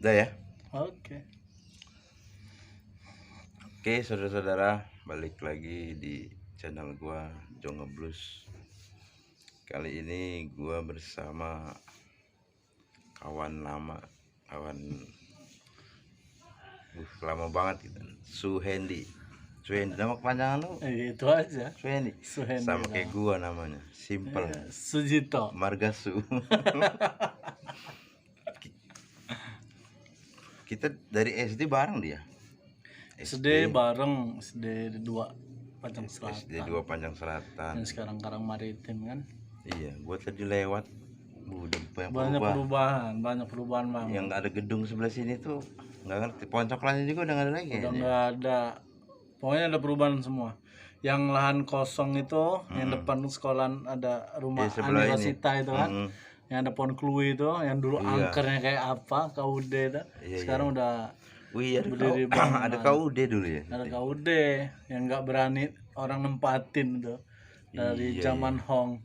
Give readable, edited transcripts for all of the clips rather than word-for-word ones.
Udah ya. Oke. Oke, saudara-saudara, balik lagi di channel gua Jonga Blues. Kali ini gua bersama kawan lama, lama banget gitu. Suhendi, nama kepanjangan lu? Itu aja. Suhendi. Suhendi Sama lah. kayak gua namanya, simple. Sujito. Margasu. Kita dari SD bareng dia. SD bareng, SD 2 Panjang Selatan. SD 2 Panjang Selatan. Yang sekarang Karang Maritim kan. Iya, gua tadi lewat. Udah Banyak perubahan banget. Yang ada gedung sebelah sini tuh nggak ngerti. Poncoklannya juga udah nggak ada lagi. Udah nggak ada. Pokoknya ada perubahan semua. Yang lahan kosong itu, yang depan sekolahan ada rumah sebelah Anirasita itu kan. Yang ada pohon kluwi itu, yang dulu angkernya kayak apa, KUD itu. Sekarang udah berdiri bangunan. Ada KUD dulu ya. Ada KUD yang nggak berani orang nempatin tuh dari zaman Hong.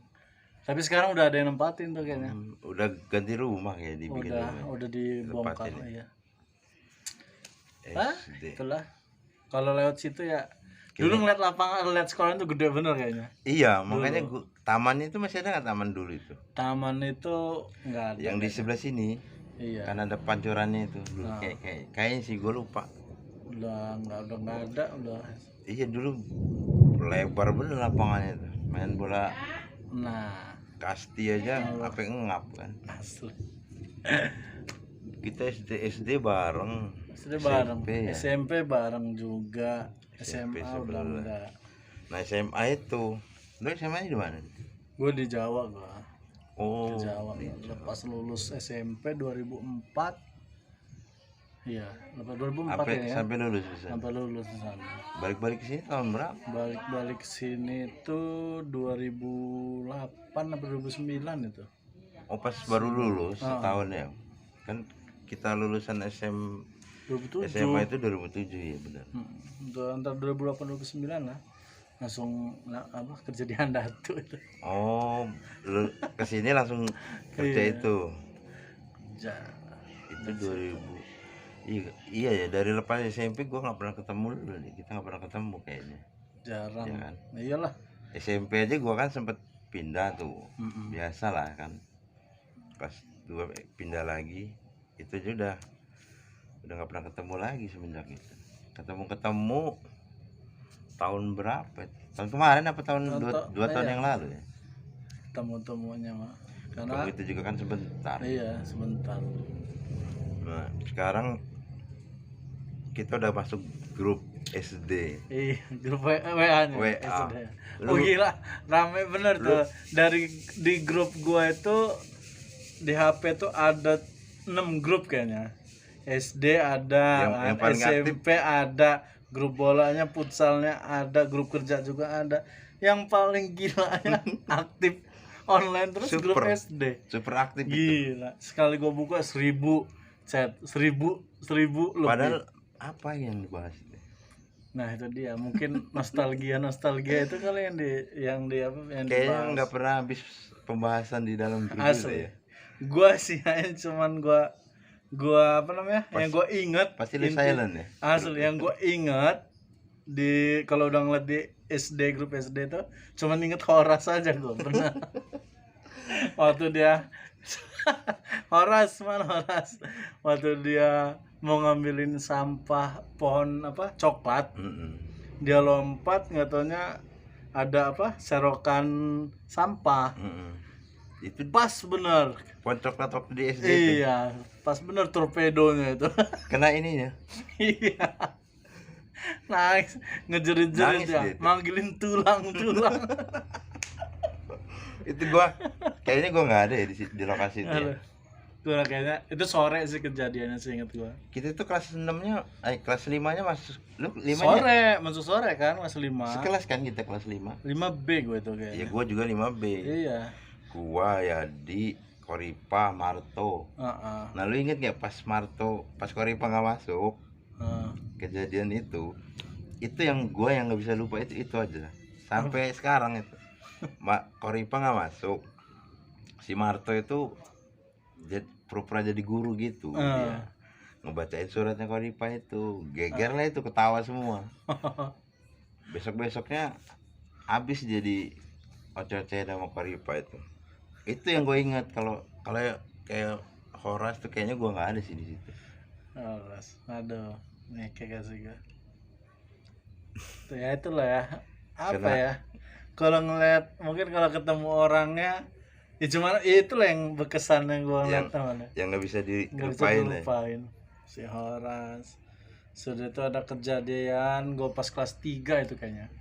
Tapi sekarang udah ada yang nempatin tuh kayaknya. Udah ganti rumah kayak dibikin. Udah dibongkar ya. SD. Itulah. Kalau lewat situ ya. Dulu ngeliat lapangan, ngeliat sekolah itu gede bener kayaknya. Iya, makanya taman itu masih ada nggak taman dulu itu? Taman itu nggak ada. Yang di sebelah sini. Iya. Kan ada pancurannya itu dulu. Kayaknya sih gue lupa. Udah nggak ada udah. Iya dulu lebar bener lapangannya itu. Main bola. Nah. Kasti aja apa ngap kan. Asli. Kita SD bareng. SMP bareng juga. SMA udah enggak. Nah SMA itu, lu SMA di mana? Gue di Jawa gua. Oh. Di Jawa. Lepas lulus SMP 2004. Iya, lepas 2004 ya. Sampai lulus bisa. Sampai lulus di sana. Balik ke sini tahun berapa? Balik ke sini tuh 2008 atau 2009 itu. Oh pas baru lulus setahun ya. Kan kita lulusan SMA itu 2007 ya benar. Antara 2008 2009 lah. Langsung kerja di Handatu itu. Oh, ke sini langsung kerja itu. Itu 2000. Iya ya, dari lepas SMP gua nggak pernah ketemu lu nih. Kita nggak pernah ketemu kayaknya. Jarang. Ya kan? Iyalah. SMP aja gua kan sempet pindah tuh. Biasalah kan. Kelas 2 pindah lagi. Itu udah nggak pernah ketemu lagi semenjak itu. Ketemu tahun berapa? Tahun kemarin apa tahun 2 tahun yang lalu ya? Temunya mah. Karena itu juga kan sebentar. Iya, sebentar. Nah, sekarang kita udah masuk grup SD. Iya, grup WA-nya. SD. Oh gila, rame bener tuh. Di grup gua itu di HP tuh ada 6 grup kayaknya. SD ada, yang SMP aktif. Ada, grup bolanya, futsalnya ada, grup kerja juga ada. Yang paling gilanya aktif online terus grup SD. Super aktif. Gila, sekali gua buka 1000 chat, 1000 lebih. Padahal apa yang dibahas itu? Nah itu dia, mungkin nostalgia itu kali yang kayaknya nggak pernah habis pembahasan di dalam grup asli. Ya. Gua sih cuman gua yang gua inget pasti lu silent ya. Asli yang gua inget kalau udah ngeliat di SD, grup SD tuh cuman inget Horas aja gua pernah. Waktu dia Horas waktu dia mau ngambilin sampah pohon coklat. Dia lompat, nggak taunya ada serokan sampah. Itu pas bener pohon coklat waktu di SD. Iya, pas bener torpedonya itu. Kena ininya. Iya. Nangis, ngejerit-jerit ya, manggilin tulang. Itu kayaknya gua nggak ada ya di lokasi itu. Ya. Gua kayaknya itu sore sih kejadiannya, seingat gua. Kita tuh kelas 6-nya, kelas 5-nya masuk lu 5-nya. Sore, masuk sore kan, kelas 5. Sekelas kan kita kelas 5. 5B gua itu kayaknya. Iya, gua juga 5B. Iya. Gua Yadi, Koripa, Marto. Nah, lu inget gak pas Koripa nggak masuk? Kejadian itu yang gua yang nggak bisa lupa itu aja. Sampai sekarang itu. Koripa nggak masuk. Si Marto itu pura-pura jadi guru gitu dia. ngebacain suratnya Koripa itu, geger lah itu, ketawa semua. Besok-besoknya habis jadi oceh-oceh sama Koripa itu yang gue ingat. Kalau kalau kayak Horas tuh kayaknya gue nggak ada sih di situ. Horas, aduh, kayak sih gue. Tuh ya itulah ya, apa Karena ya? Kalau ngeliat, mungkin kalau ketemu orangnya, ya cuma itulah yang berkesan yang gue yang ngeliat teman. yang nggak bisa Nggak bisa dilupain ya. dilupain si Horas. Sudah itu ada kejadian gue pas kelas 3 itu kayaknya.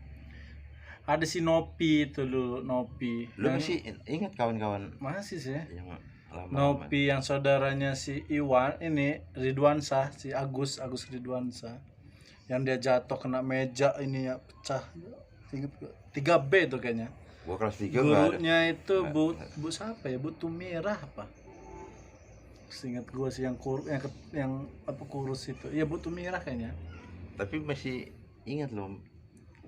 Ada si Nopi itu dulu, Nopi. Lu masih ingat kawan-kawan Masih sih. yang lama-lama? Nopi yang saudaranya si Iwan ini, Ridwansyah, si Agus Ridwansyah. Yang dia jatuh kena meja ini ya, pecah. Ingat gak? 3B itu kayaknya. Gua kelas 3 enggak ada. Gurunya itu Bu siapa ya? Bu Tumirah apa? Seingat gue sih yang yang apa kurus itu. Iya Bu Tumirah kayaknya. Tapi masih ingat loh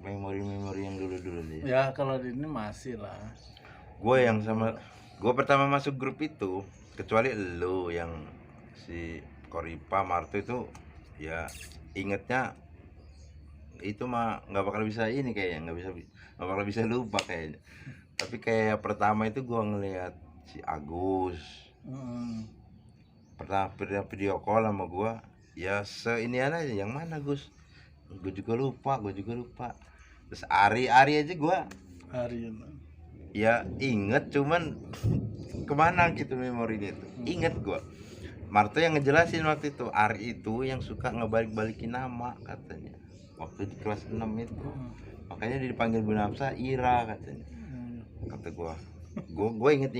memori-memori yang dulu-dulu deh. Ya kalau di ini masih lah. Gue pertama masuk grup itu, kecuali lu yang si Koripa Marto itu, ya ingetnya itu mah nggak bakal bisa ini kayaknya, nggak bakal bisa lupa kayaknya. Tapi kayak pertama itu gue ngelihat si Agus, pernah video call sama gue, ya seinian aja, yang mana Gus, gue juga lupa. Terus Ari aja gue ya inget, cuman kemana gitu memorinya itu. Inget gue Marto yang ngejelasin waktu itu, Ari itu yang suka ngebalik-balikin nama katanya waktu di kelas 6 itu. Makanya dia dipanggil Bu Nafsa Ira katanya. Kata gue inget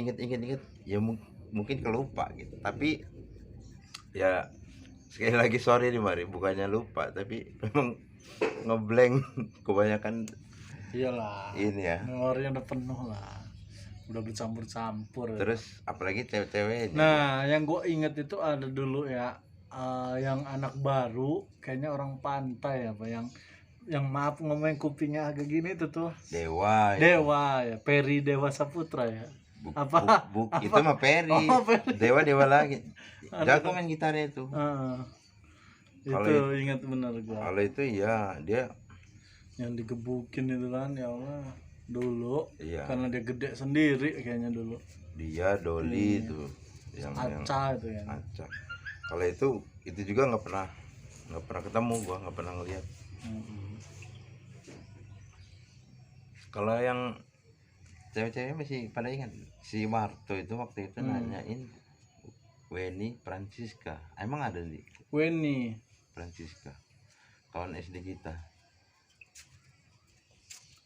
ya mungkin kelupa gitu. Tapi ya sekali lagi sorry nih Mari, bukannya lupa tapi memang ngeblank kebanyakan. Iyalah, ini ya, memorinya udah penuh lah, udah bercampur-campur. Terus apalagi cewek-ceweknya. Nah yang gue inget itu ada dulu ya, yang anak baru kayaknya orang pantai apa, yang maaf ngomongin kupingnya agak gini itu tuh Dewa ya, Peri Dewa Saputra ya. Apa? Itu mah Peri. Peri. Dewa lagi. Jago main gitarnya itu. Itu ingat bener gua. Kalau itu ya dia yang digebukin itu kan, ya Allah dulu. Iya. Karena dia gede sendiri kayaknya dulu. Dia Doli itu yang Aca itu ya. Aca. Kalau itu juga nggak pernah ketemu, gua nggak pernah ngeliat. Kalau yang cewek-cewek masih pada ingat si Marto itu waktu itu nanyain Weni Francisca. Emang ada nih Weni Francisca, kawan SD kita.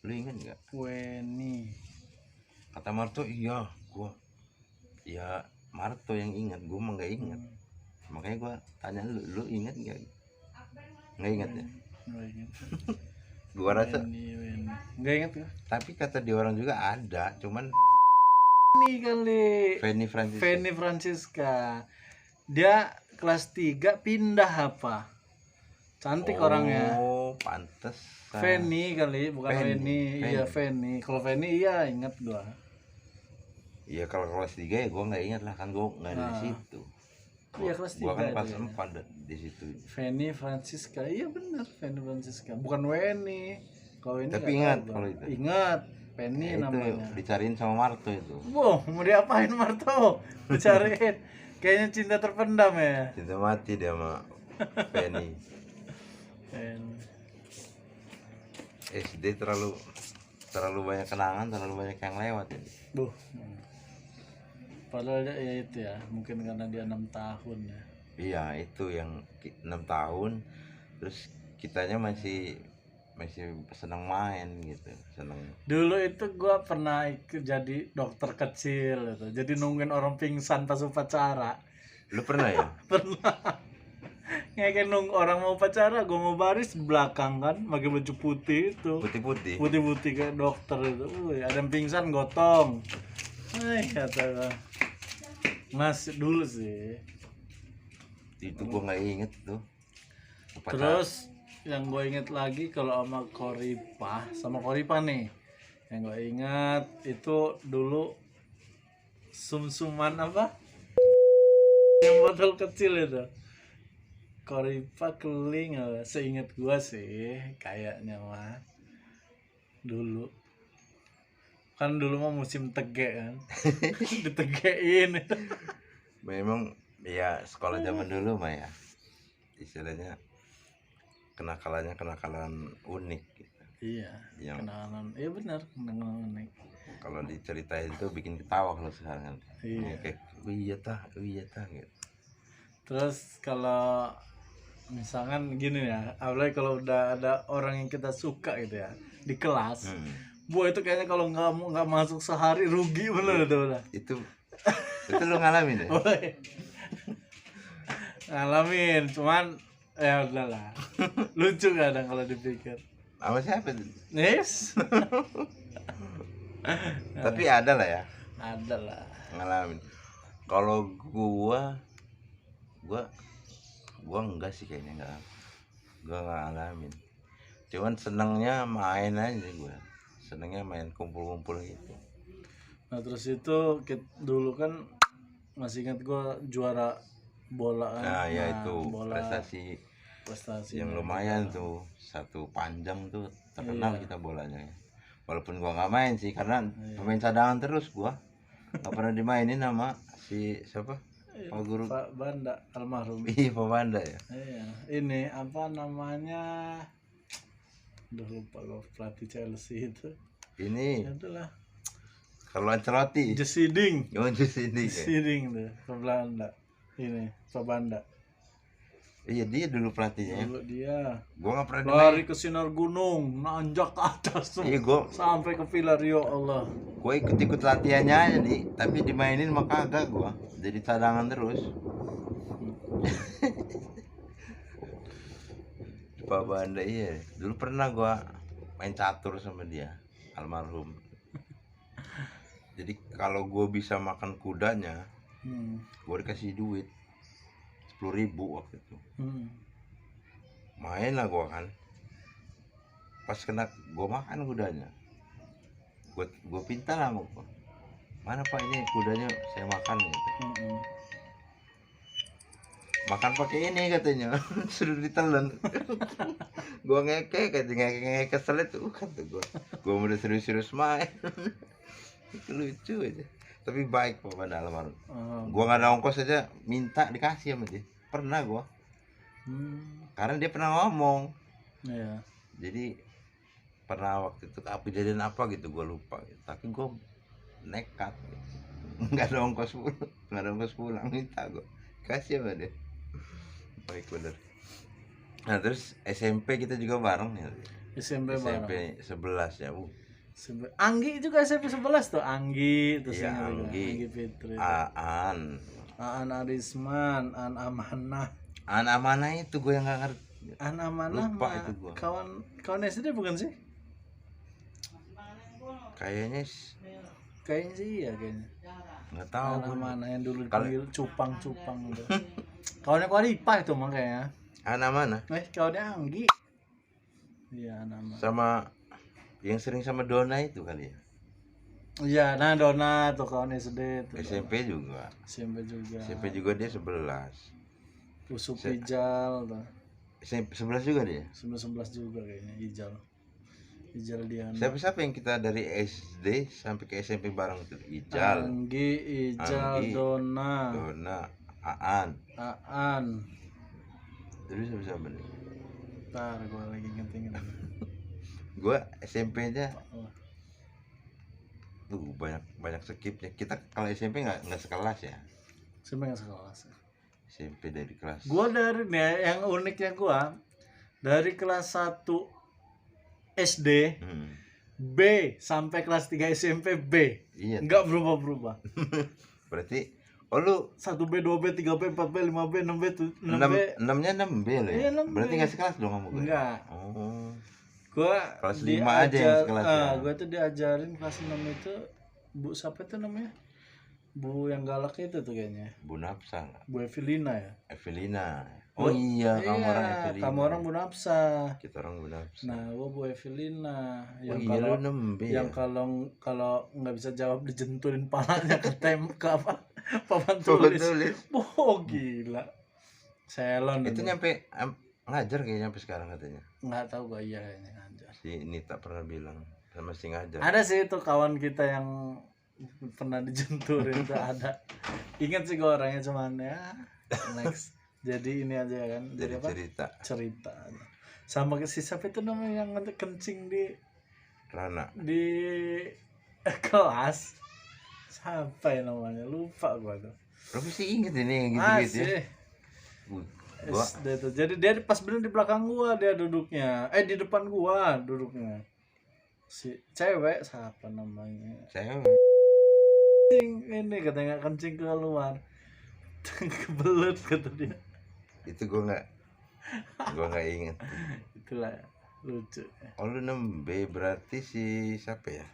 Lu ingat nggak? Weni. Kata Marto, iya. Ya Marto yang ingat, gua mah nggak ingat. Makanya gua tanya lu ingat nggak? Nggak ingat ya? Nggak ingat. Gua rasa Weni. Nggak ingat ya? tapi kata di orang juga ada, cuman Ini kali Feni Francisca. Dia kelas 3 pindah apa? Cantik orangnya. Oh, pantes. Feni kali, bukan Weni. Iya Feni. Kalau Feni iya ingat gua. Iya kalau kelas 3 ya gua nggak ingat lah, kan gua nggak ada di situ. Iya kelas 3. Gua kan kelas 4 di situ. Feni Francisca. Iya benar, Feni Francisca. Bukan Weni. Kalau ini tapi ingat kalau itu. Ingat. Penny Ya, namanya. itu dicariin sama Marto itu. Wow, mau diapain Marto? Dicariin. Kayaknya cinta terpendam ya. Cinta mati dia sama Penny. SD terlalu banyak kenangan, terlalu banyak yang lewat ini. Padahal ya itu ya, mungkin karena dia 6 tahun ya. Iya, itu yang 6 tahun. Terus kitanya masih senang main gitu, senang. Dulu itu gua pernah ikut jadi dokter kecil gitu. Jadi nungguin orang pingsan pas upacara. Lu pernah ya? Pernah. Kayak nunggu orang mau upacara, gua mau baris belakang kan, pakai baju putih itu. Putih kayak dokter itu. Ada yang pingsan gotong. Kata Mas dulu sih. Itu gua nggak inget tuh. Upacara. Terus yang gue inget lagi kalau sama Koripa nih, yang gue ingat itu dulu sum-suman apa yang botol kecil itu, Koripa keling, seingat gua sih kayaknya mah dulu kan dulu mah musim tege kan. Ditegein. Memang ya sekolah zaman dulu mah ya istilahnya kenakalan unik gitu. Iya, Yang kenalan. Iya benar, kenalan unik. kalau diceritain itu bikin ketawa kalau sekarang. Iya. Kayak oh iya tah gitu. Terus kalau misalkan gini ya, apalagi kalau udah ada orang yang kita suka gitu ya di kelas, bu itu kayaknya kalau nggak masuk sehari rugi bener tuh udah. Itu lu ngalamin ya? Woy. Ngalamin, cuman ya udahlah. Lucu kadang kalau dipikir. Sama siapa tuh? Yes. Tapi ada lah ya Ada lah. ngalamin. Kalau gua enggak sih kayaknya gua nggak ngalamin. Cuman senengnya main aja gua. Senengnya main kumpul-kumpul gitu. Nah terus itu dulu kan masih ingat gua juara bola kan. Nah, ya itu bola prestasi yang lumayan tuh. Satu panjang tuh terkenal kita bolanya. Walaupun gua nggak main sih karena pemain cadangan terus gua. Nggak pernah dimainin sama si siapa? Pak Guru. Pak Banda almarhum. Iya, Pak Banda ya. Iya, ini apa namanya? Udah lupa gue pelatih Chelsea itu. Ini Itulah. Carlo Ancelotti. Jesiding. Oh, Jesiding. Jesiding tuh, Pak Belanda. Ini Pak Banda. Iya, dia dulu pelatihnya. Dulu dia Gua nggak pernah lari ke sinar gunung, nanjak ke atas tuh. Iya, gua Sampai ke pilar, ya Allah. ikut latihannya aja nih, tapi dimainin mah kagak gua. Jadi cadangan terus. Pak Banda iya. Dulu pernah gua main catur sama dia, almarhum. Jadi kalau gua bisa makan kudanya, gua dikasih duit 10.000 waktu itu. Main lah gua kan. Pas kena gua makan kudanya. Gua pinta lah sama gua. Mana Pak ini kudanya saya makan gitu. Makan pakai ini katanya. Suruh ditelan. Gua ngeke keselit tuh kata gua. Gua udah serius-serius main. Itu lucu aja. Tapi baik Pak pada almarhum. Gua nggak ada ongkos aja minta dikasih sama dia. Pernah gua. Karena dia pernah ngomong. Iya. Jadi pernah waktu itu kejadian apa gitu gua lupa gitu. Tapi gua nekat gitu. Nggak ada ongkos pulang minta gua kasih sama dia. Baik bener. Nah terus SMP kita juga bareng ya. SMP bareng. SMP 11 ya Bu. Anggi juga SMP 11 tuh. Anggi terus Iya, Anggi Fitri. Aan Arisman, Aan Amanah. Aan Amanah itu gue yang nggak ngerti. Aan Amanah Lupa itu gua. kawan SD bukan sih? Kayaknya Kayaknya sih iya kayaknya. nggak tahu. Aan Amanah yang dulu Kalau- dipanggil cupang gitu. Kawannya Koripa itu makanya. Aan Amanah Kawannya Anggi. Iya, Aan Amanah. sama yang sering sama Dona itu kali ya. Iya, nah Dona tuh kawan SD tuh. SMP juga. SMP juga dia 11. Usuk Ijal tuh. SMP 11 juga dia. 11 juga kayaknya Ijal dia. Siapa yang kita dari SD sampai ke SMP bareng itu? Ijal, Anggi, Anggi, Dona, Aan. Terus siapa nih? Ntar gue lagi ngingetin. Gua SMP aja tuh banyak skipnya. Kita kalau SMP nggak sekelas ya. SMP nggak sekelas. SMP dari kelas. Gue dari nih yang uniknya gue dari kelas 1 SD B sampai kelas 3 SMP B. Iya. Nggak berubah. Berarti lu 1B, 2B, 3B, 4B, 5B, 6B, 6B. 6-nya 6B loh ya. Iya, 6B. Berarti nggak sekelas dong kamu gue. Enggak. Oh. Gua Kelas 5 aja yang sekelas ya. Gua tuh diajarin kelas 6 itu Bu siapa itu namanya? Bu yang galak itu tuh kayaknya. Bu Nafsa nggak? Bu Evelina ya. Evelina. Oh iya, kamu orang Evelina. Kamu orang Bu Nafsa. Kita orang Bu Nafsa. Nah, gua Bu Evelina Oh yang iya, kalau lu 6B yang ya? kalau nggak bisa jawab dijentulin palanya ke apa? Papan tulis. Oh, gila. Selon Itu nyampe ngajar kayaknya sampai sekarang katanya. nggak tahu gua, iya kayaknya ngajar. Si Nita pernah bilang sama si ngajar. Ada sih itu kawan kita yang pernah dijenturin tuh ada. Ingat sih gua orangnya, cuman ya next. Jadi ini aja kan. Jadi apa? Cerita. Sama si siapa itu namanya yang kencing di Rana. di kelas. Siapa ya namanya? Lupa gua tuh. Lu sih inget ini yang gitu-gitu ya. Masih. Gua SD tuh. Jadi dia pas bener di belakang gua dia duduknya. Di depan gua duduknya. Si cewek siapa namanya? cewek. Ini katanya kencing keluar. Kebelet kata dia. Itu gua nggak inget. Itulah lucu. Oh lu 6B berarti si siapa ya?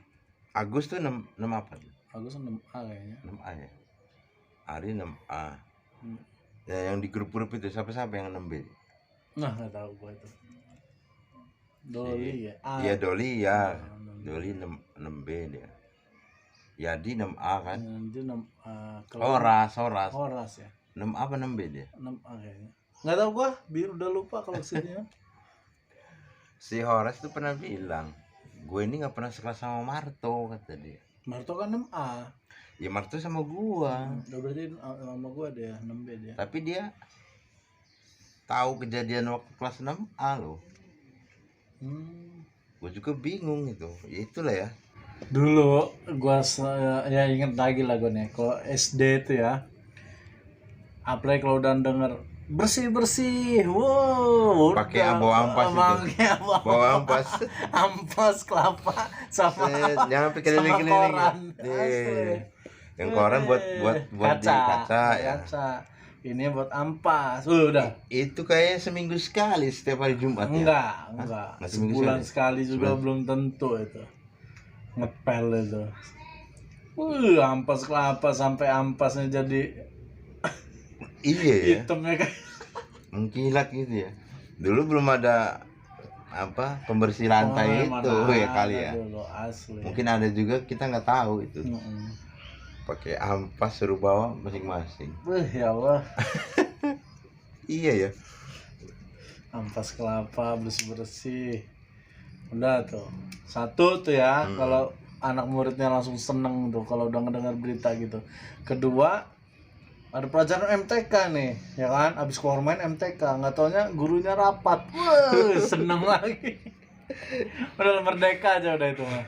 Agus tuh 6 apa? Agus 6A kayaknya. 6A ya. Ari 6A. Hmm. Ya yang di grup-grup itu siapa yang 6B? Nah, nggak tahu gua itu. Doli ya. Iya Doli ya. 6B. Doli 6B dia. Yadi 6A kan? Dia 6A. Horas Ya. 6 apa 6B dia? 6A kayaknya. Nggak tahu gua, udah lupa kalau sini. Si Horas tuh pernah bilang, gue ini nggak pernah sekelas sama Marto kata dia. Marto kan 6A. Ya Marto sama gua. Udah berarti sama gua dia 6B dia. Tapi dia tahu kejadian waktu kelas 6A loh. Gue juga bingung itu. Ya itulah ya. Dulu gua ya inget lagi lah gue nih. Kalau SD itu ya. Apalagi kalau udah denger bersih, wow, pakai bawa ampas itu. Bawa ampas. Ampas kelapa sama nyampe keliling-keliling. Yang koran buat kaca, di kaca ya. Ini buat ampas. Udah. Itu kayaknya seminggu sekali setiap hari Jumat ya? Enggak. Nggak Sebulan sekali juga belum tentu itu. Ngepel itu. Ampas kelapa sampai ampasnya jadi iya ya. hitamnya kayak mengkilat gitu ya. Dulu belum ada apa pembersih lantai itu ya kali ya. Dulu, asli. Mungkin ada juga kita nggak tahu itu. Pakai ampas suruh bawa masing-masing. Ya Allah. Iya ya. Ampas kelapa bersih. Udah tuh. Satu tuh ya, kalau anak muridnya langsung seneng tuh kalau udah ngedengar berita gitu. Kedua, ada pelajaran MTK nih, ya kan? Abis keluar main MTK, nggak taunya gurunya rapat. Wah, seneng lagi. Udah merdeka aja udah itu mah.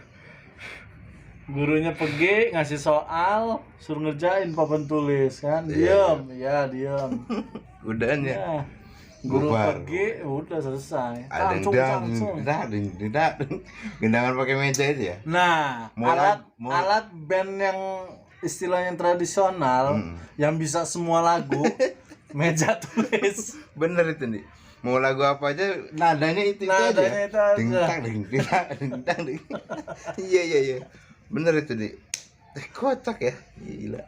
Gurunya pergi ngasih soal, suruh ngerjain papan tulis kan. Diam. Udahnya. Ya. Guru bubar. pergi, udah selesai. Ada gendangan pakai meja itu ya. Nah, alat band yang istilahnya tradisional yang bisa semua lagu meja tulis. Bener itu nih. Mau lagu apa aja nadanya itu aja. Ding. Iya. Bener itu nih. Kocak ya. Gila.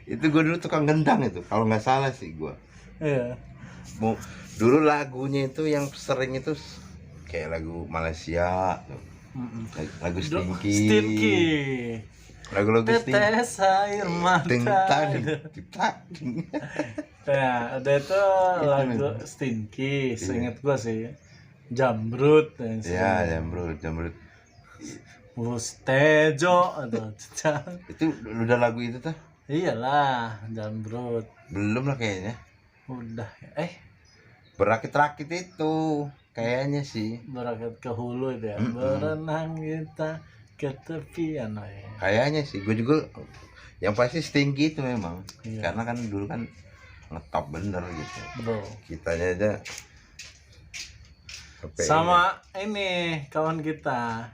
Itu gue dulu tukang gendang itu. Kalau nggak salah sih gue. Iya. Dulu lagunya itu yang sering itu kayak lagu Malaysia. Lagu Stinky. Lagu-lagu tetes air mata. Ya, ada itu lagu Stinky, seingat gua sih. Jamrut. Ya, Jamrut. Mustejo atau itu udah lagu itu tuh? Iyalah, Jamrut. Belum lah kayaknya. Udah. Berakit-rakit itu kayaknya sih. Berakit ke hulu itu ya. Berenang kita ke tepian ya. Kayaknya sih, gue juga yang pasti Stinky itu memang. Iya. Karena kan dulu kan ngetop bener gitu. Bro. Kitanya aja sama ini kawan kita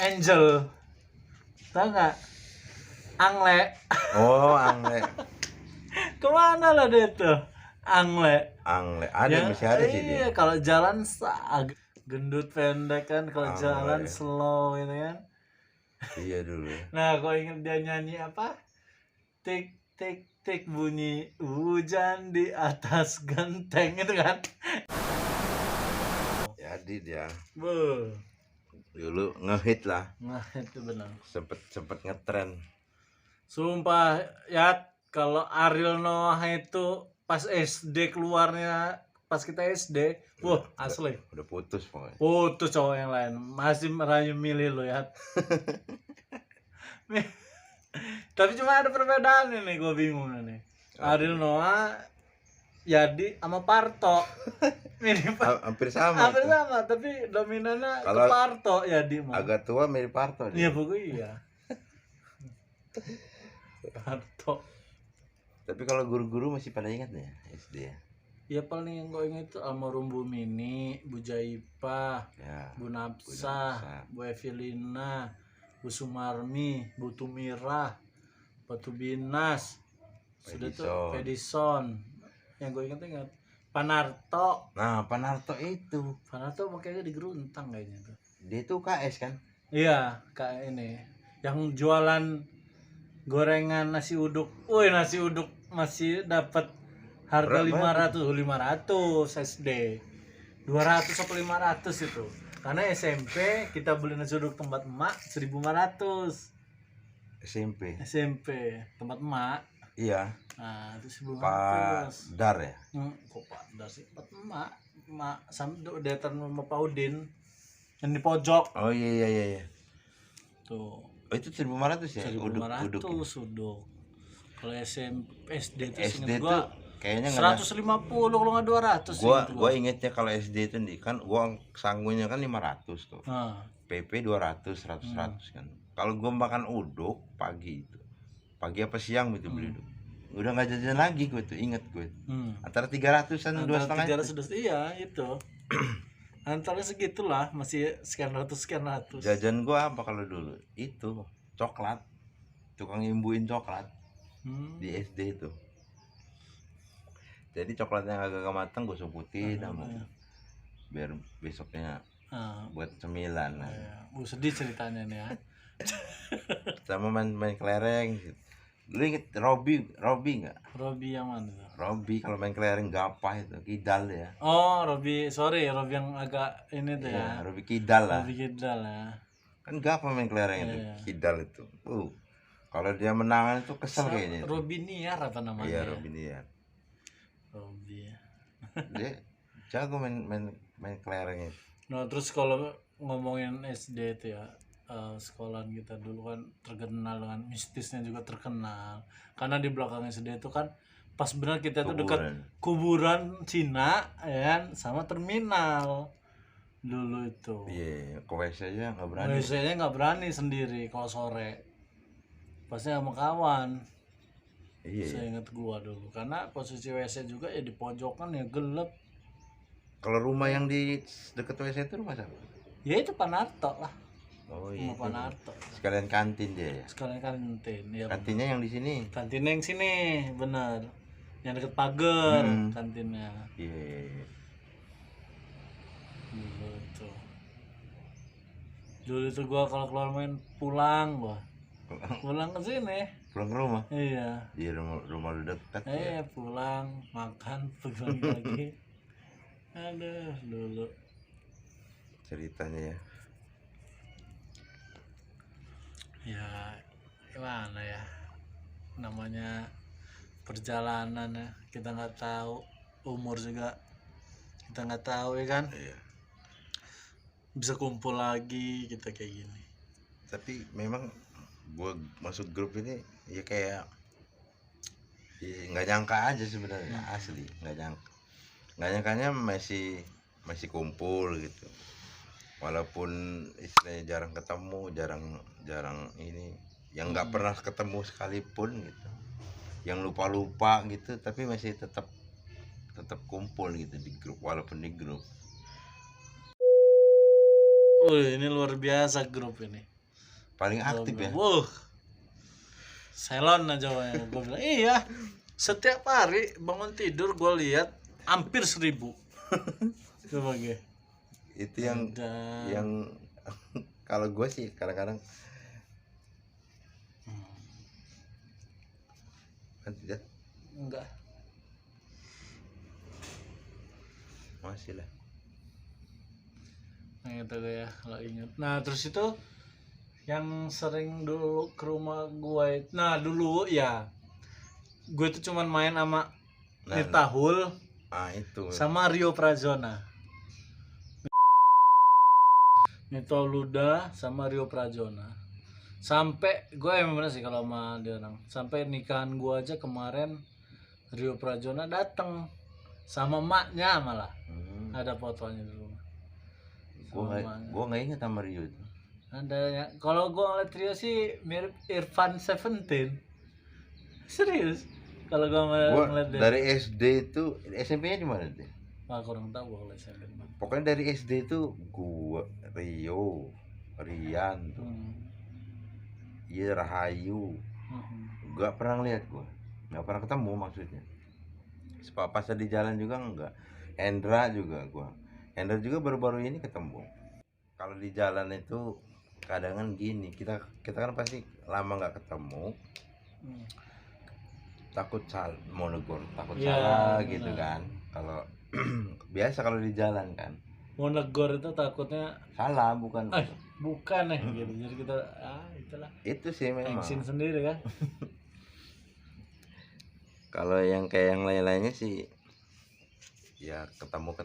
Angel, tau nggak? Angle. Oh, Angle. Kemana lah dia tuh? Angle Ada ya, masih ada sih dia. Iya, kalau jalan gendut pendek kan, kalau Angle. jalan slow ini kan. Iya dulu. Nah, kau ingat dia nyanyi apa? Tik tik tik bunyi hujan di atas genteng itu kan? Jadi dia Beuh. dulu ngehit lah. Nah, itu benar. Sempet ngetren. Sumpah ya, kalau Ariel Noah itu pas SD keluarnya, pas kita SD, wah asli Udah putus pokoknya. putus cowok yang lain masih merayu milih lo ya. Tapi cuma ada perbedaan ini, gue bingung nih. Ariel Noah Yadi sama Parto. Mirip Hampir sama. hampir itu. sama, tapi dominannya ke Kalau Parto Yadi mah. Agak tua mirip Parto Iya dia. pokoknya iya. Parto. Tapi kalau guru-guru masih pada ingat ya SD ya. Ya paling yang gue inget itu almarhum Bu Mini, Bu Jaipa, Ya. Bu Napsah, Bu Evelina, Bu Sumarmi, Bu Tumirah, Batu Binas, sudah tuh Pedison. Yang gue inget Panarto. Nah, Panarto itu. Panarto makanya di Geruntang kayaknya tuh. Dia tuh KS kan? Iya, kayak ini. Yang jualan gorengan nasi uduk. Woi, nasi uduk masih dapat harga 500 SD. 200 sampai 500 itu. Karena SMP kita beli nasi uduk tempat emak 1.500. SMP tempat emak. Iya. Nah, itu 1.500. Pak Dar ya. Kok Pak Dar sih? Tempat emak sampai deatan sama Pak Udin yang di pojok. Oh iya. Tuh. Oh itu 1.500 ya? 1.500 Uduk. Kalau SD itu SD inget tuh gua kayaknya nggak 150 kalau nggak 200 gua ingetnya kalau SD itu nih kan gua sanggulnya kan 500 tuh. PP 200 100 kan. Kalau gua makan uduk pagi itu. Pagi apa siang gitu beli uduk. Udah nggak jajan lagi gue tuh, inget gue. Antara 300-an 2,5. 300 iya itu. Antara segitulah, masih sekian ratus. Jajan gua apa kalau dulu? Itu coklat. Tukang imbuin coklat. Di SD itu. Jadi coklatnya agak matang gue suputin sama biar besoknya buat cemilan. Sedih ceritanya nih ya. Sama main kelereng. Lu inget Robi nggak? Robi yang mana tuh? Robi kalau main kelereng gapah itu kidal ya. Oh Robi, sorry Robi yang agak ini tuh ya. Robi kidal lah. Robi kidal ya. Kan gapah main kelereng itu kidal itu. Kalau dia menangan itu kesel kayaknya. Robi Niar apa namanya? Iya Robi Niar. Robi. Dia jago main kelereng itu. Nah terus kalau ngomongin SD itu ya, sekolahan kita dulu kan terkenal dengan mistisnya, juga terkenal karena di belakang SD itu kan pas benar kita tuh dekat kuburan Cina ya kan, sama terminal dulu itu. Iya, ke WC aja nggak berani. WC-nya nggak berani sendiri kalau sore, pasti sama kawan. Iya. Saya ingat gua dulu karena posisi WC juga ya di pojokan ya gelap. Kalau rumah yang di dekat WC itu rumah siapa? Ya itu Panarto lah. Oh iya. Panarto. Sekalian kantin dia ya. Sekalian kantin. Ya, kantinnya yang di sini. Kantinnya yang sini, benar. Yang deket pagar kantinnya. Iya. Dulu tuh gua kalau keluar main pulang ke sini. Pulang ke rumah. Iya. Di rumah lu dekat. Pulang makan pulang lagi. Aduh, dulu ceritanya ya. Ya gimana ya, namanya perjalanan ya, kita nggak tahu, umur juga kita nggak tahu ya kan. Iya. Bisa kumpul lagi kita kayak gini. Tapi memang gua masuk grup ini ya kayak nggak nyangka aja sebenarnya. Asli nggak nyangkanya masih kumpul gitu. Walaupun istilahnya jarang ketemu, jarang ini, yang nggak pernah ketemu sekalipun gitu, yang lupa gitu, tapi masih tetap kumpul gitu di grup, walaupun di grup. Ini luar biasa grup ini. Paling aktif ya. Selon aja gue bilang. Iya. Setiap hari bangun tidur gue lihat hampir 1.000. Coba gue. Itu yang kalau gue sih kadang-kadang kan tidak. Enggak. Masih lah. Nah itu ya kalau ingat. Nah terus itu yang sering dulu ke rumah gue. Nah dulu ya gue tuh cuman main sama Nitahul itu sama Rio Prazona. Nito Luda sama Rio Prazona. Sampai gue emang bener sih kalau sama dia orang. Sampai nikahan gue aja kemarin Rio Prazona dateng sama maknya malah. Ada fotonya di rumah. Gue nggak inget sama Rio itu. Ada ya. Kalau gue ngeliat Rio sih mirip Irfan Seventeen. Serius. Kalau gue ngeliat dia. Dari SD itu SMP-nya di mana dia? Wah, kurang tahu gue kalau SMP. Pokoknya dari SD itu gue Rio, Rian tuh. Iya, Rahayu. Gak pernah lihat gue. Gak pernah ketemu maksudnya. Pas di jalan juga enggak. Hendra juga gue. Hendra juga baru-baru ini ketemu. Kalau di jalan itu kadang gini, kita kan pasti lama nggak ketemu. Takut mau negur, takut salah gitu kan. Kalau biasa kalau di jalan kan. Mau negor itu takutnya salah, bukan gitu. Jadi kita itulah. Itu sih memang. Action sendiri kan. Kalau yang kayak yang lain-lainnya sih ya ketemu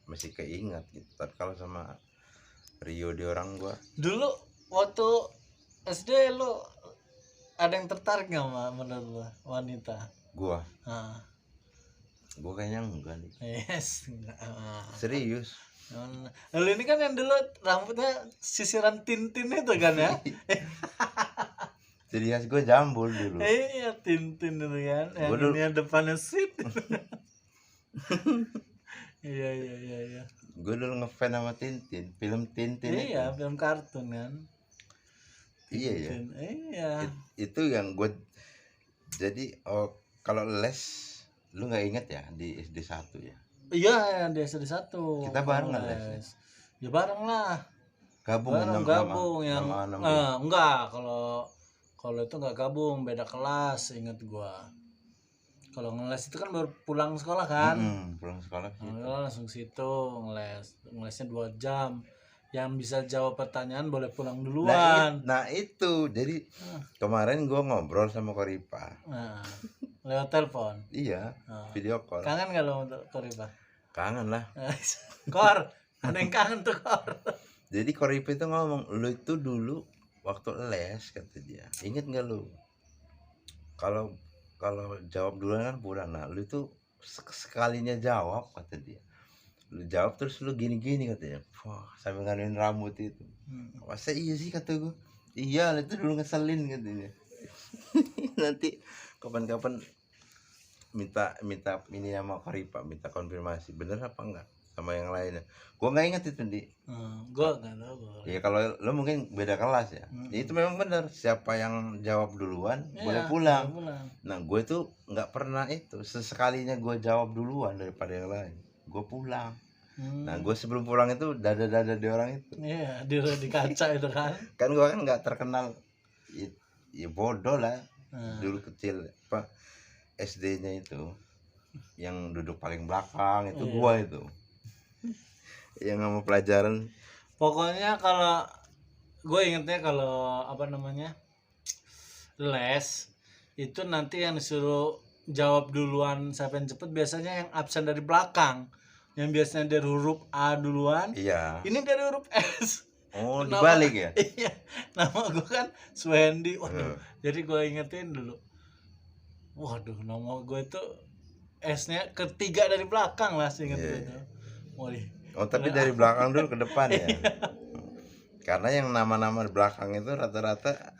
masih keingat gitu. Tapi kalau sama Rio di orang gua. Dulu waktu SD lu ada yang tertarik nggak menurut lu wanita? Gua. Gua kayaknya enggak nih. Yes, enggak. Serius. Lalu ini kan yang dulu rambutnya sisiran Tintin itu kan ya? Jadi khas gue jambul dulu. Iya, Tintin itu kan. Yang dulu... ini depannya sit. Iya. Gue dulu ngefans sama Tintin, film Tintin. Iya, film kartun kan. Tintin. Iya. Itu yang gue. Jadi kalau les, lu nggak inget ya di SD 1 ya? Iya, di SD 1. Kita bareng nggak les? Ya bareng lah. Gabung yang enggak, kalau itu nggak gabung, beda kelas, inget gua. Kalau ngeles itu kan baru pulang sekolah kan. Pulang sekolah gitu. Langsung situ ngelesnya 2 jam. Yang bisa jawab pertanyaan boleh pulang duluan. Nah itu jadi kemarin gua ngobrol sama Koripa. Lewat telepon. Iya, video call. Kangen nggak lo untuk Koripa? Kangen lah. Kor, ada yang kangen tuh Kor. Jadi Koripa itu ngomong, lu itu dulu waktu les, kata dia, inget nggak lu kalau jawab duluan kan pulang. Nah lu itu sekalinya jawab, kata dia, lu jawab terus lu gini katanya, wah sambil nganuin rambut itu. Masa iya sih, kata gue. Iya, itu dulu ngeselin, katanya. Nanti kapan-kapan minta ini sama Koripa, minta konfirmasi bener apa enggak sama yang lainnya. Gua nggak ingat itu, Di. Gua nggak tahu. Ya kalau lo mungkin beda kelas ya. Ya itu memang benar, siapa yang jawab duluan boleh pulang. Nah gue tuh nggak pernah itu, sesekalinya gue jawab duluan daripada yang lain, gue pulang. Nah gue sebelum pulang itu dada di orang itu. Iya, di kaca itu kan. Kan gue kan nggak terkenal, ya bodoh lah. Dulu kecil apa SD-nya itu yang duduk paling belakang itu gua itu. Yang nggak mau pelajaran. Pokoknya kalau gue ingetnya kalau les itu nanti yang disuruh jawab duluan siapa yang cepet biasanya yang absen dari belakang, yang biasanya dari huruf A duluan. Iya. Ini dari huruf S. Oh, dibalik ya? Iya. Nama gue kan Swendi. Waduh. Jadi gue ingetin dulu. Waduh, nama gue itu S-nya ketiga dari belakang lah, inget itu. Oh, tapi dari belakang dulu ke depan ya. Karena yang nama-nama di belakang itu rata-rata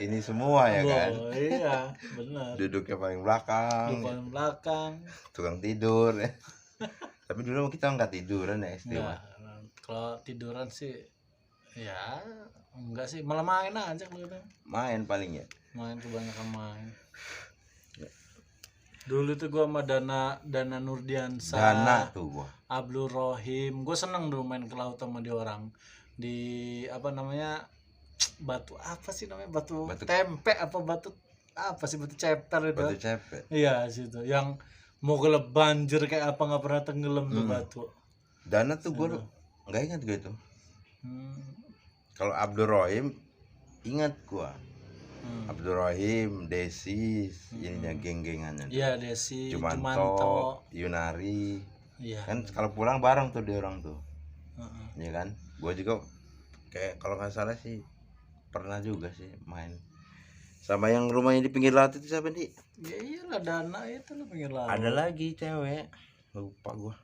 ini semua ya kan. Iya, benar. Duduknya paling belakang. Tukang tidur ya. Tapi dulu kita nggak tiduran ya SD. Kalau tiduran sih ya enggak sih, malah main aja gitu. Main paling ya. Main, kebanyakan main. Dulu tuh gua sama Dana Nurdiansa. Dana tuh gua. Abdul Rohim. Gua seneng dulu main ke laut sama dia orang. Di batu apa sih namanya? Batu tempe apa batu apa sih, batu ceper itu. Batu ceper. Iya, situ. Yang mau gelap banjir kayak apa nggak pernah tenggelam tuh batu. Dana tuh gua nggak ingat gue itu. Kalau Abdul Rohim ingat gua. Abdurrahim, Desis, ininya geng-gengannya. Iya, Desi, Jumanto, Jumanto. Yunari. Iya. Kan kalau pulang bareng tuh dia orang tuh. Heeh. Iya kan? Gua juga kayak kalau nggak salah sih pernah juga sih main. Sama yang rumahnya di pinggir laut itu siapa nih? Ya iyalah, Dana itu lo pinggir laut. Ada lagi cewek. Lupa gua.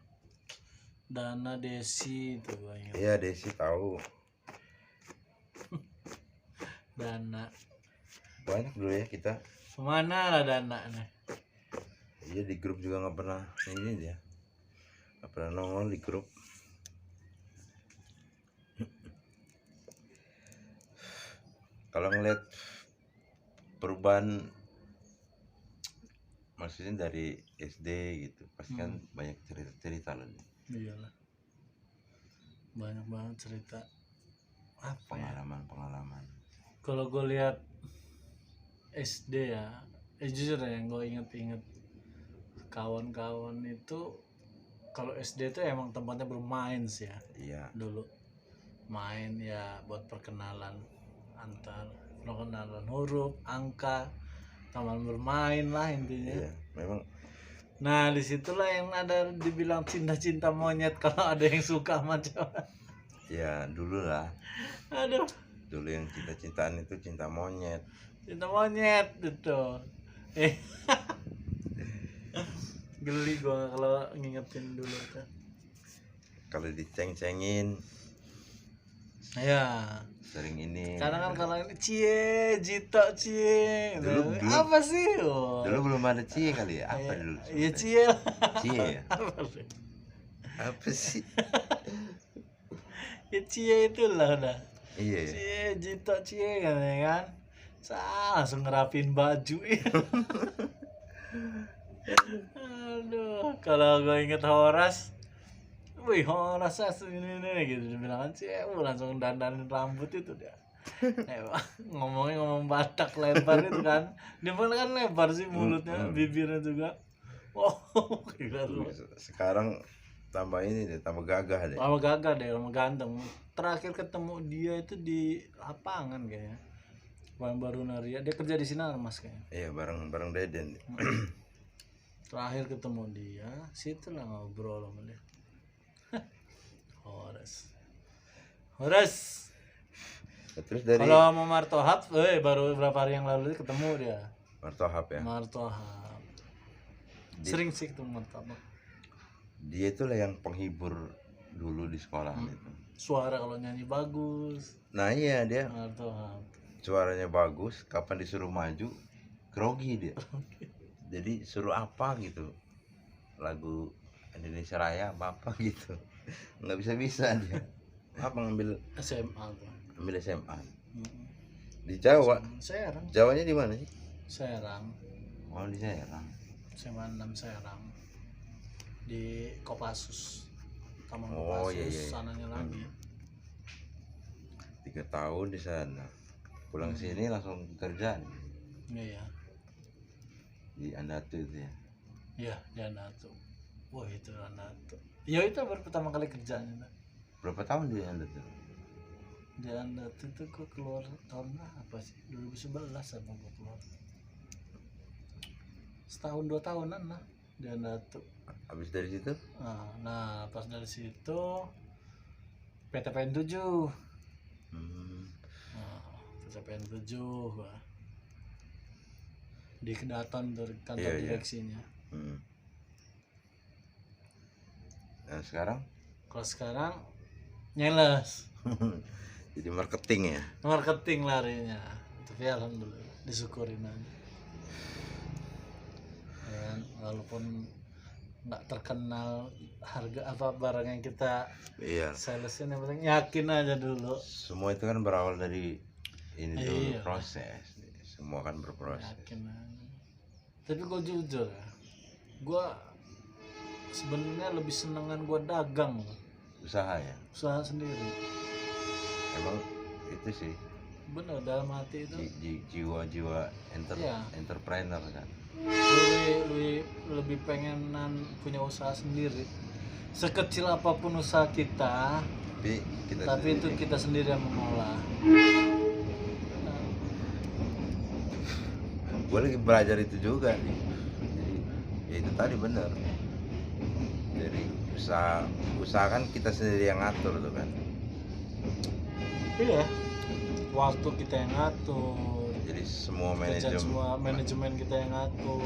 Dana, Desi itu gua ingat. Iya, Desi tahu. Dana. Banyak dulu ya kita. Kemana lah Dana nih? Iya, di grup juga nggak pernah ini dia. Nggak pernah nongol di grup. Kalau ngeliat perubahan maksudnya dari SD gitu pasti kan banyak cerita loh. Iyalah, banyak banget cerita apa ya. Pengalaman Kalau gue lihat SD ya, jujur ya, yang gue inget-inget kawan-kawan itu, kalau SD itu emang tempatnya bermain sih ya. Iya, Dulu main ya buat perkenalan huruf, angka, taman bermain lah intinya. iya memang. Nah disitulah yang ada dibilang cinta-cinta monyet kalau ada yang suka sama cowok. Ya dulu lah, Aduh, dulu yang cinta-cintaan itu cinta monyet. cinta monyet itu. Geli gua kalau ngingetin dulu tuh. Kalau diceng-cengin Ya, sering ini. karena kan kalau ini cie, Jito cie. Dulu Apa sih? Oh. Dulu belum ada cie kali ya. Apa dulu? Iya cie. Cie ya? Apa sih? Apa sih? Ya cie itulah udah. Iya ya. Cie, Jito cie kan. Langsung ngerapin baju. Aduh, kalau gue inget Horas, wih Horas ini gitu dibilang kan langsung dandanin rambut itu dia. Ngomong Batak lebar itu kan, dia kan lebar sih mulutnya, bibirnya juga. Oh, gila lu. Sekarang tambah ini deh, tambah gagah deh. Lama gagah deh, lama ganteng. Terakhir ketemu dia itu di lapangan kayaknya. Baru Naria, dia kerja di Sinarmas kayaknya. Iya, bareng Deden. Terakhir ketemu dia, situlah ngobrol sama dia. Horas. Terus dari Kalau mau Martohap, baru beberapa hari yang lalu ketemu dia. Martohap ya. Martohap. Sering sih ketemu Martohap. Dia itulah yang penghibur dulu di sekolah itu. Suara kalau nyanyi bagus. Nah iya, dia Martohap. suaranya bagus, kapan disuruh maju grogi dia. Jadi suruh apa gitu, lagu Indonesia Raya apa gitu, nggak bisa dia. Apa ngambil SMA tuh. ambil SMA di Jawa. Serang. Jawanya di mana sih? Serang. Oh, di Serang. SMA 6 Serang. Di Kopassus. Taman Oh, Kopassus, iya. sananya lagi. 3 tahun di sana. Pulang sini langsung kerja nih, Iya. di Andatu itu ya. Iya, di Andatu. Wah, itu Andatu. Ya itu baru pertama kali kerjanya. Berapa tahun di Andatu? Di Andatu itu gue keluar tahun apa sih? 2011 sama gue keluar. Setahun 2 tahunan lah di Andatu. Habis dari situ? Nah, pas dari situ PTPN 7. PTPN 7 gua. Di Kedaton dari kantor direksinya. Nah sekarang? Kalau sekarang nyeles. Jadi marketing ya? Marketing larinya. Tapi alhamdulillah disyukurin aja. Dan walaupun nggak terkenal harga apa barang yang kita salesin, yang penting yakin aja dulu. Semua itu kan berawal dari ini dulu, Iya. proses. Semua kan berproses. Yakin aja. Tapi gue jujur ya, gue sebenarnya lebih senengan gue dagang, Usaha ya? usaha sendiri. Emang itu sih Bener, dalam hati itu jiwa-jiwa Iya. entrepreneur kan. lebih pengenan punya usaha sendiri. Sekecil apapun usaha kita, Tapi tapi itu kita sendiri yang mengolah. gue lagi belajar itu juga nih. Jadi ya itu tadi bener, jadi usahakan kita sendiri yang ngatur tuh kan. Iya, waktu kita yang ngatur, Jadi semua manajemen kita yang ngatur.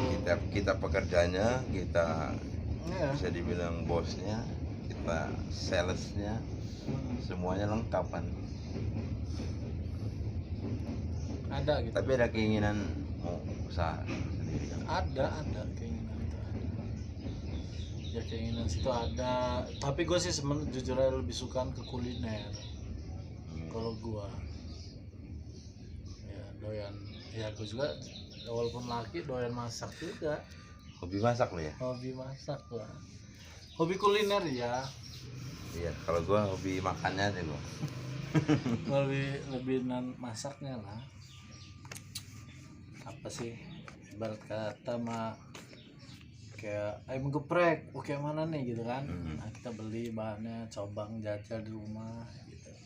kita pekerjanya, kita Iya. bisa dibilang bosnya, kita salesnya, semuanya lengkap kan. Ada gitu. Tapi ada keinginan mau usaha sendiri kan? Ada keinginan itu ada. Ya keinginan situ ada. Tapi gue sih jujur aja lebih suka ke kuliner. Kalau gue, ya doyan. Ya gue juga walaupun laki doyan masak juga. Hobi masak lo ya? Hobi masak lah. Hobi kuliner ya. Iya, kalau gua hobi makannya aja gua. lebih masaknya lah. Apa sih ibarat kata mah kayak ayam geprek, oke mana nih gitu kan. Nah, kita beli bahannya, coba jajal di rumah gitu.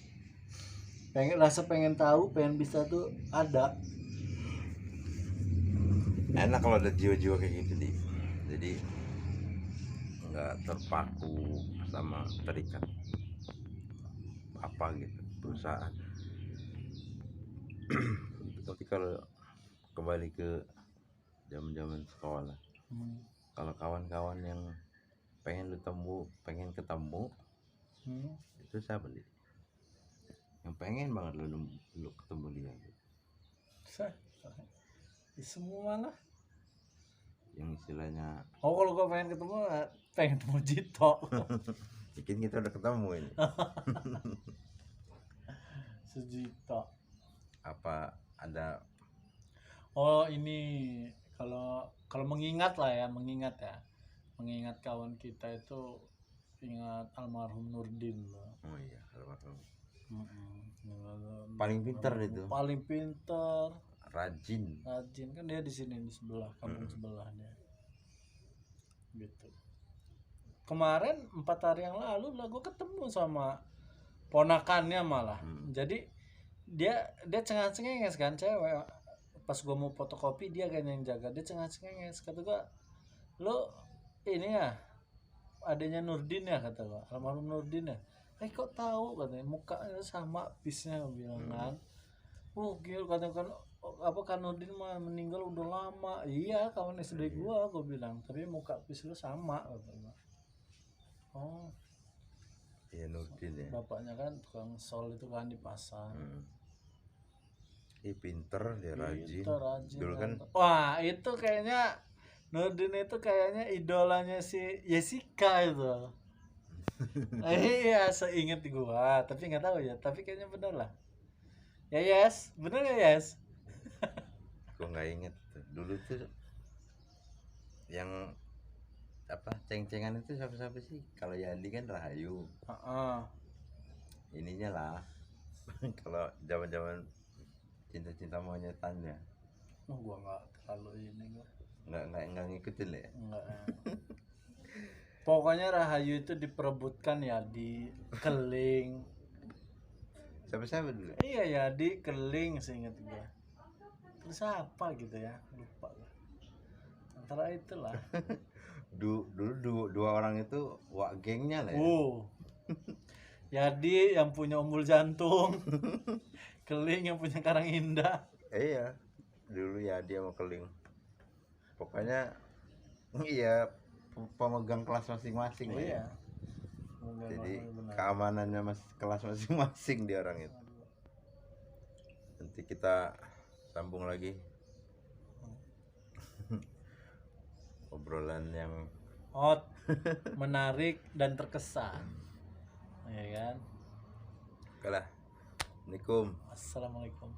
Pengen tahu, pengen bisa tuh ada. Enak kalau ada jiwa-jiwa kayak gitu di. Jadi nggak terpaku sama terikat apa gitu perusahaan. Tapi kalau kembali ke zaman sekolah, kalau kawan-kawan yang pengen ketemu itu siapa nih? Yang pengen banget lu ketemu dia gitu. Semua lah. Yang istilahnya kalau gua pengen ketemu Jito. bikin kita udah ketemu ini. Sejito. Apa ada? Ini kalau mengingat kawan kita itu, ingat almarhum Nurdin loh. Oh iya, almarhum. Paling pintar itu. Paling pintar. Rajin Kan dia di sini di sebelah, kampung sebelah dia. Gitu. Kemarin 4 hari yang lalu lah gue ketemu sama ponakannya malah. Jadi dia cengenges kan, cewek. Pas gue mau fotokopi dia kayaknya yang jaga, dia cengenges. Kata gue, lo ini ya adanya Nurdin ya, kata gue, almarhum Nurdin ya. Kok tahu, katanya mukanya sama pisnya, bilang kan. Gila, katanya kan Nurdin mah meninggal udah lama. Iya, kawan SD gue bilang, tapi muka pis lu sama, katanya. Oh iya, Nurdin ya. Bapaknya kan tukang sol itu kan di pasar. Pinter dia, rajin. Dulu kan wah itu kayaknya Nurdin itu kayaknya idolanya si Jessica itu. Iya, seinget gua, tapi nggak tahu ya, tapi kayaknya bener lah. Ya yes, bener ya yes. gua nggak inget dulu tuh yang apa ceng-cengan itu siapa sih? Kalau Yandi kan Rahayu. Ininya lah. Kalau zaman cinta monyetannya. Gua nggak terlalu ini gua. Nggak ngikutin ya. Enggak. Pokoknya Rahayu itu diperebutkan ya di Keling. Siapa dulu? Iya ya di Keling, seingat gua. Terus apa gitu ya, lupa gua. Antara itulah. Dulu dua orang itu wak gengnya lah ya. Yadi yang punya umbul jantung. Keling yang punya Karang Indah. Iya, dulu Yadi sama Keling. Pokoknya iya, pemegang kelas masing-masing. Iya. Jadi keamanannya kelas masing-masing di orang itu. Nanti kita sambung lagi. Obrolan yang hot, menarik dan terkesan, ya kan? oke lah. Assalamualaikum. Assalamualaikum.